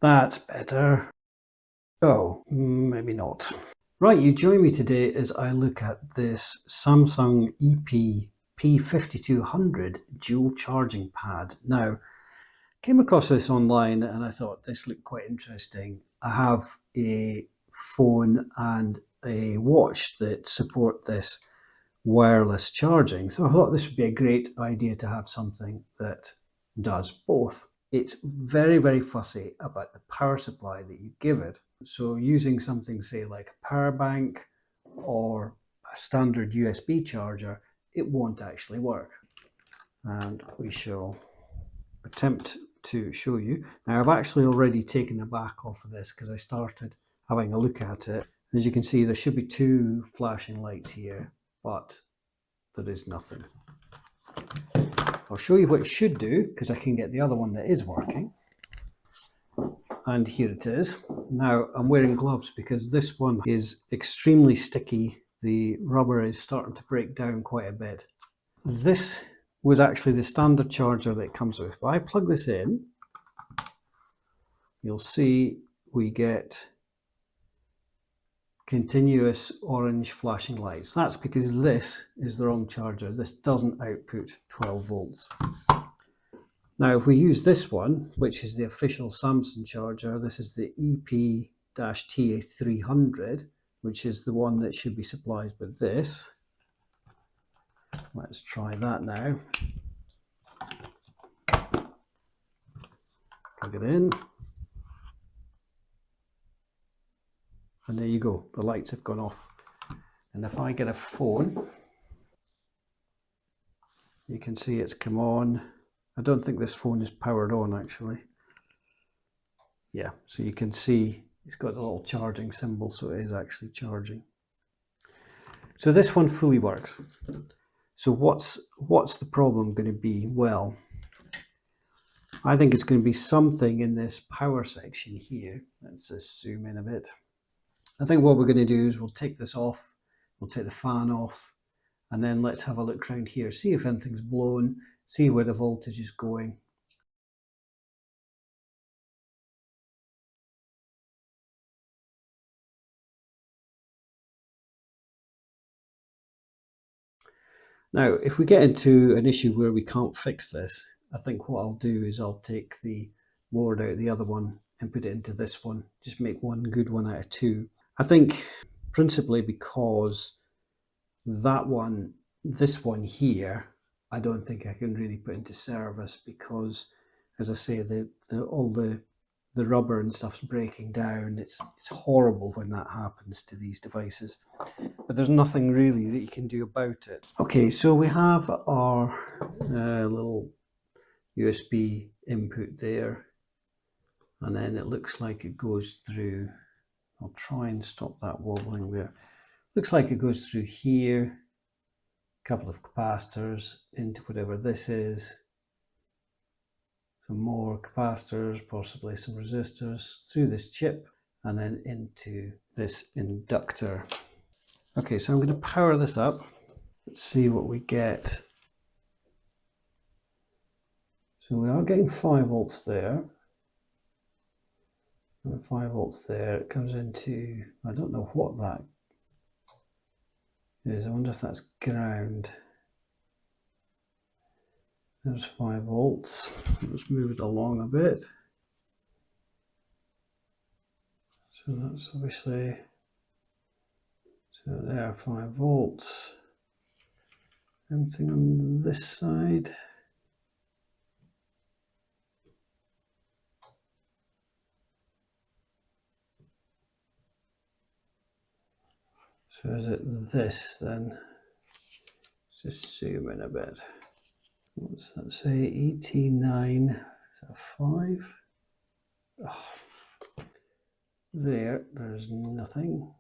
That's better. Oh, maybe not. Right, you join me today as I look at this Samsung EP-P5200 dual charging pad. Now, came across this online and I thought this looked quite interesting. I have a phone and a watch that support this wireless charging, so I thought this would be a great idea to have something that does both. It's very, very fussy about the power supply that you give it. So using something, say, like a power bank or a standard USB charger, it won't actually work. And we shall attempt to show you. Now, I've actually already taken the back off of this because I started having a look at it. As you can see, there should be two flashing lights here, but there is nothing. I'll show you what it should do because I can get the other one that is working. And here it is. Now I'm wearing gloves because this one is extremely sticky. The rubber is starting to break down quite a bit. This was actually the standard charger that it comes with. If I plug this in, you'll see we get continuous orange flashing lights. That's because this is the wrong charger. This doesn't output 12 volts. Now, if we use this one, which is the official Samsung charger, this is the EP-T300, which is the one that should be supplied with this. Let's try that now. Plug it in. And there you go, the lights have gone off. And if I get a phone, you can see it's come on. I don't think this phone is powered on actually. Yeah, so you can see it's got a little charging symbol, so it is actually charging. So this one fully works. So what's the problem going to be? Well, I think it's going to be something in this power section here. Let's just zoom in a bit. I think what we're going to do is we'll take this off, we'll take the fan off, and then let's have a look around here, see if anything's blown, see where the voltage is going. Now, if we get into an issue where we can't fix this, I think what I'll do is I'll take the board out of the other one and put it into this one, just make one good one out of two. I think principally because that one, this one here, I don't think I can really put into service because, as I say, all the rubber and stuff's breaking down. It's horrible when that happens to these devices, but there's nothing really that you can do about it. Okay, so we have our little USB input there, and then it looks like it goes through. I'll try and stop that wobbling there. Looks like it goes through here, a couple of capacitors into whatever this is, some more capacitors, possibly some resistors, through this chip, and then into this inductor. Okay, so I'm going to power this up. Let's see what we get. So we are getting 5 volts there. And 5 volts there. It comes into, I don't know what that is. I wonder if that's ground. There's 5 volts. Let's move it along a bit. So that's obviously, so there, 5 volts. Anything on this side? So is it this then? Let's just zoom in a bit. What's that say? 89, is that 5? Oh, there's nothing.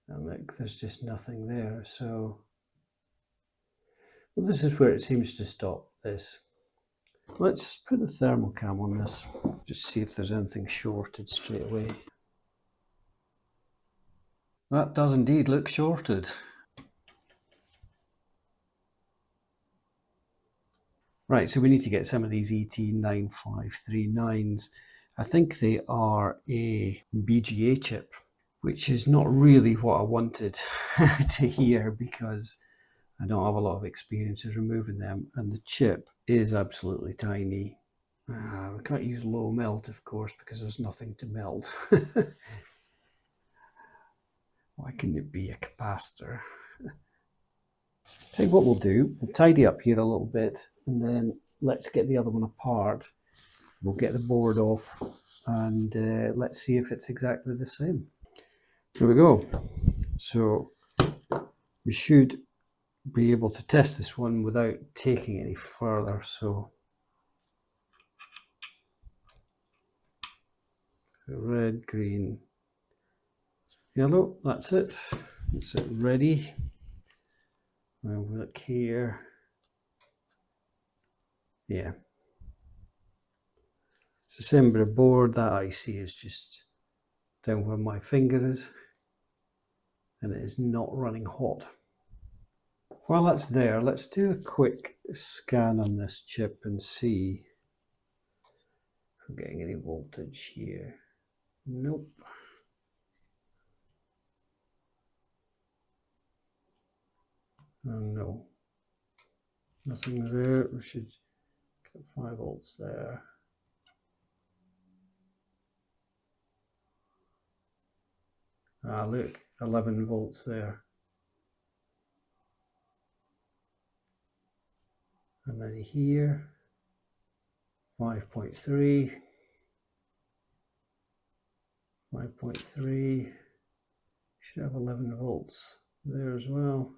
And look, there's just nothing there. So, well, this is where it seems to stop this. Let's put the thermal cam on this, just see if there's anything shorted straight away. That does indeed look shorted. Right, so we need to get some of these ET9539s. I think they are a BGA chip, which is not really what I wanted to hear because I don't have a lot of experience of removing them, and the chip is absolutely tiny. We can't use low melt, of course, because there's nothing to melt. Why couldn't it be a capacitor? Tell you what we'll do, we'll tidy up here a little bit, and then let's get the other one apart. We'll get the board off, and let's see if it's exactly the same. Here we go. So we should be able to test this one without taking any further. So red, green, yellow, that's it. It's ready. I'll look here. Yeah. It's the same bit of board. That IC is just down where my finger is, and it is not running hot. While that's there, let's do a quick scan on this chip and see if we're getting any voltage here. Nope. Oh, no. Nothing there. We should get 5 volts there. Ah, look, 11 volts there. And then here, 5.3. 5.3. Should have 11 volts there as well.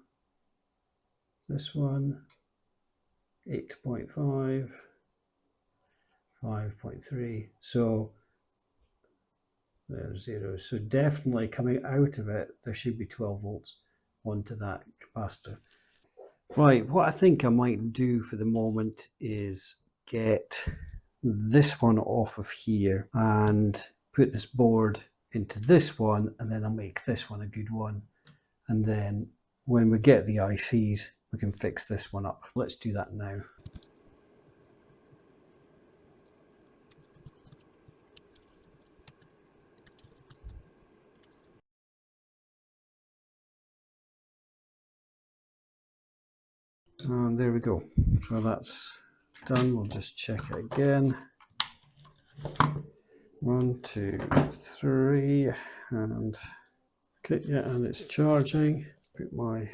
This one, 8.5. 5.3. So there's 0. So definitely coming out of it, there should be 12 volts onto that capacitor. Right, what I think I might do for the moment is get this one off of here and put this board into this one, and then I'll make this one a good one. And then when we get the ICs, we can fix this one up. Let's do that now. And there we go. So that's done. We'll just check it again. 1, 2, 3, and okay, yeah, and it's charging. Put my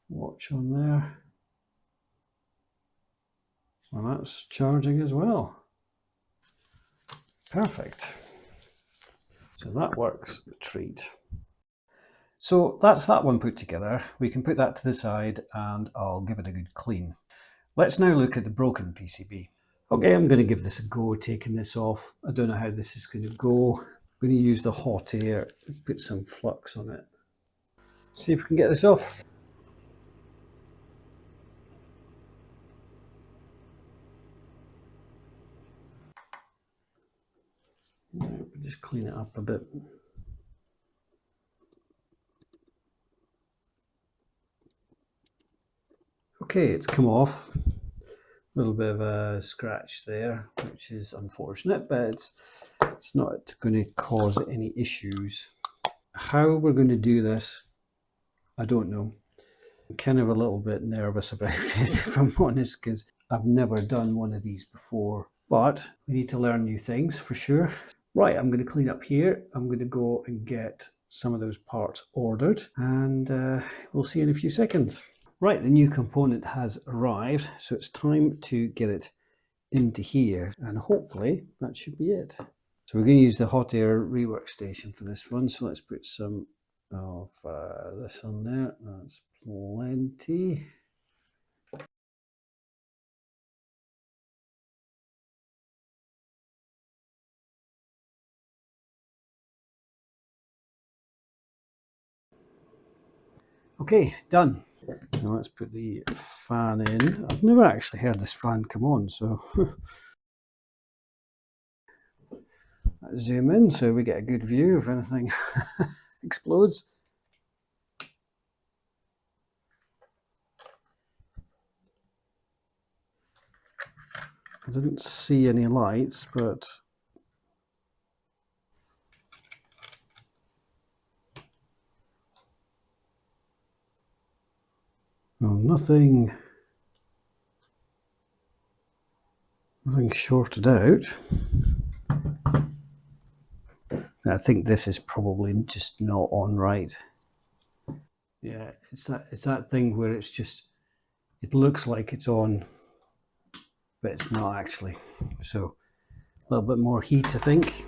watch on there. And that's charging as well. Perfect. So that works a treat. So that's that one put together. We can put that to the side and I'll give it a good clean. Let's now look at the broken PCB. Okay, I'm going to give this a go, taking this off. I don't know how this is going to go. I'm going to use the hot air, put some flux on it. See if we can get this off. Just clean it up a bit. Okay, it's come off. A little bit of a scratch there, which is unfortunate, but it's not going to cause any issues. How we're going to do this, I don't know. I'm kind of a little bit nervous about it, if I'm honest, because I've never done one of these before. But we need to learn new things for sure. Right, I'm going to clean up here. I'm going to go and get some of those parts ordered, and we'll see in a few seconds. Right, the new component has arrived, so it's time to get it into here, and hopefully that should be it. So we're going to use the hot air rework station for this one, so let's put some of this on there. That's plenty. Okay, done. Now let's put the fan in. I've never actually heard this fan come on, so let's zoom in so we get a good view if anything explodes. I didn't see any lights, but well, nothing shorted out. I think this is probably just not on right. Yeah, it's that thing where it's just, it looks like it's on, but it's not actually. So a little bit more heat, I think.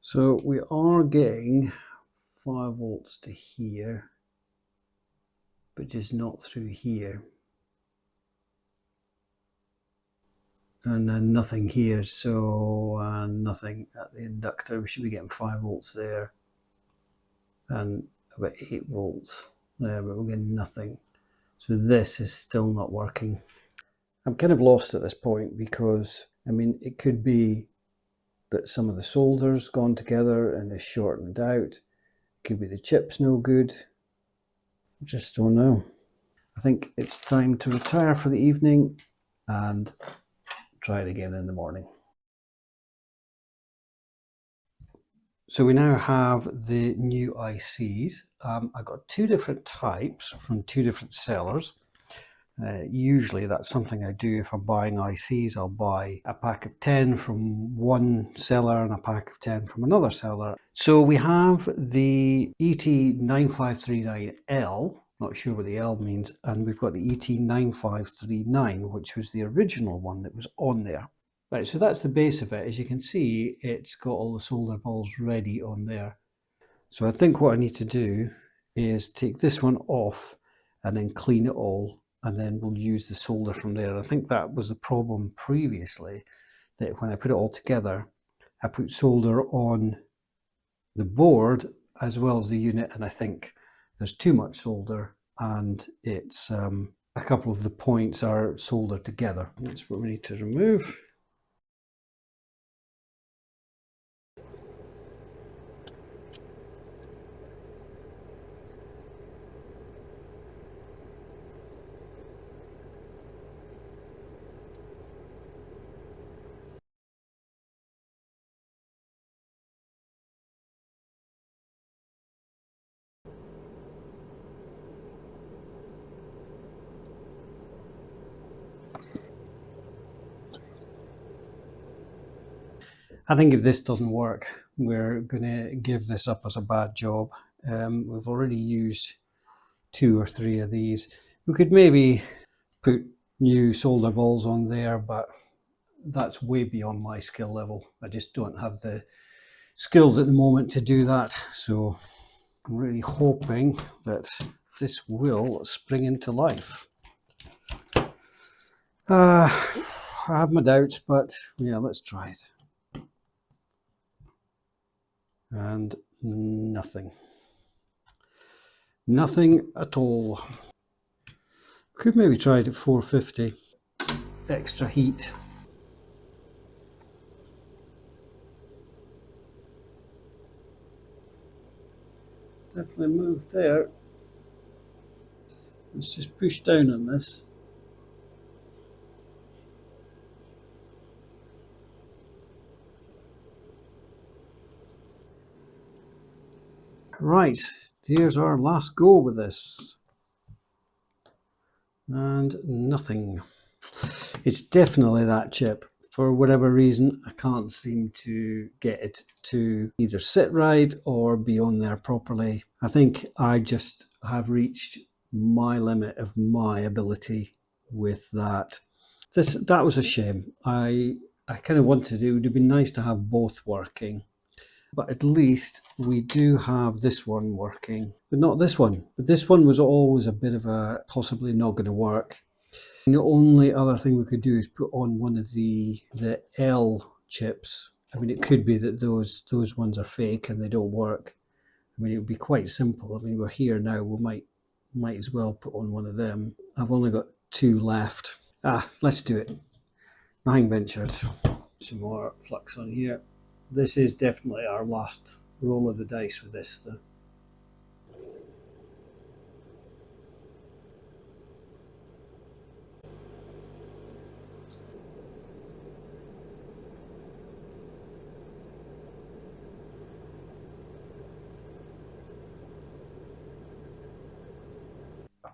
So we are getting 5 volts to here, but just not through here. And then nothing here, so nothing at the inductor. We should be getting 5 volts there and about 8 volts there, but we're getting nothing. So this is still not working. I'm kind of lost at this point because, I mean, it could be that some of the solder's gone together and is shortened out. It could be the chip's no good. Just don't know. I think it's time to retire for the evening and try it again in the morning. So we now have the new ICs. I got 2 different types from 2 different sellers. Usually that's something I do if I'm buying ICs. I'll buy a pack of 10 from one seller and a pack of 10 from another seller. So we have the ET9539L, not sure what the L means, and we've got the ET9539, which was the original one that was on there. Right, so that's the base of it. As you can see, it's got all the solder balls ready on there. So I think what I need to do is take this one off and then clean it all, and then we'll use the solder from there. I think that was the problem previously, that when I put it all together, I put solder on the board as well as the unit, and I think there's too much solder and it's a couple of the points are soldered together. That's what we need to remove. I think if this doesn't work, we're going to give this up as a bad job. We've already used 2 or 3 of these. We could maybe put new solder balls on there, but that's way beyond my skill level. I just don't have the skills at the moment to do that. So I'm really hoping that this will spring into life. I have my doubts, but yeah, let's try it. And nothing. Nothing at all. Could maybe try it at 450. Extra heat. It's definitely moved there. Let's just push down on this. Right, here's our last go with this. And nothing. It's definitely that chip. For whatever reason, I can't seem to get it to either sit right or be on there properly. I think I just have reached my limit of my ability with that. That was a shame. I kind of wanted to, it would have been nice to have both working. But at least we do have this one working, but not this one. But this one was always a bit of a possibly not going to work. And the only other thing we could do is put on one of the L chips. I mean, it could be that those ones are fake and they don't work. I mean, it would be quite simple. I mean, we're here now. We might as well put on one of them. I've only got 2 left. Let's do it. Nothing ventured. Some more flux on here. This is definitely our last roll of the dice with this though.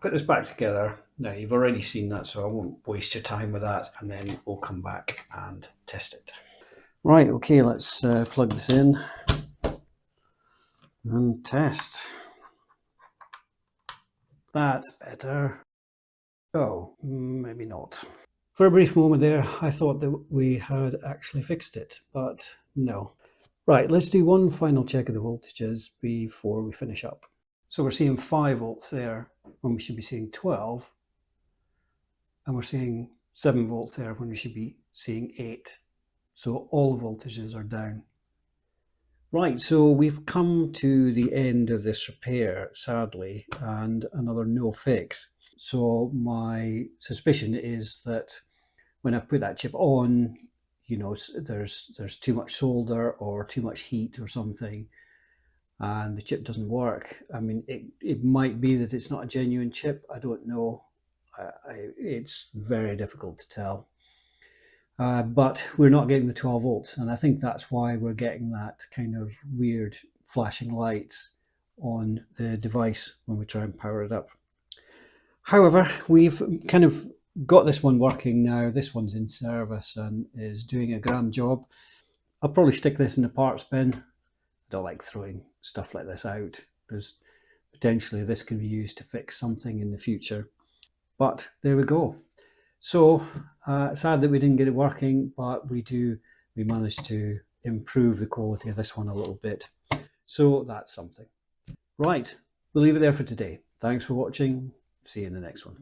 Put this back together. Now you've already seen that, so I won't waste your time with that, and then we'll come back and test it. Right, okay, let's plug this in and test. That's better. Oh, maybe not. For a brief moment there, I thought that we had actually fixed it, but no. Right, let's do one final check of the voltages before we finish up. So we're seeing 5 volts there when we should be seeing 12, and we're seeing 7 volts there when we should be seeing 8. So all the voltages are down. Right, so we've come to the end of this repair, sadly, and another no fix. So my suspicion is that when I've put that chip on, you know, there's too much solder or too much heat or something, and the chip doesn't work. I mean, it might be that it's not a genuine chip. I don't know. It's very difficult to tell. But we're not getting the 12 volts, and I think that's why we're getting that kind of weird flashing lights on the device when we try and power it up. However, we've kind of got this one working now. This one's in service and is doing a grand job. I'll probably stick this in the parts bin. I don't like throwing stuff like this out, because potentially this can be used to fix something in the future. But there we go. So sad that we didn't get it working, but we managed to improve the quality of this one a little bit. So that's something. Right, we'll leave it there for today. Thanks for watching. See you in the next one.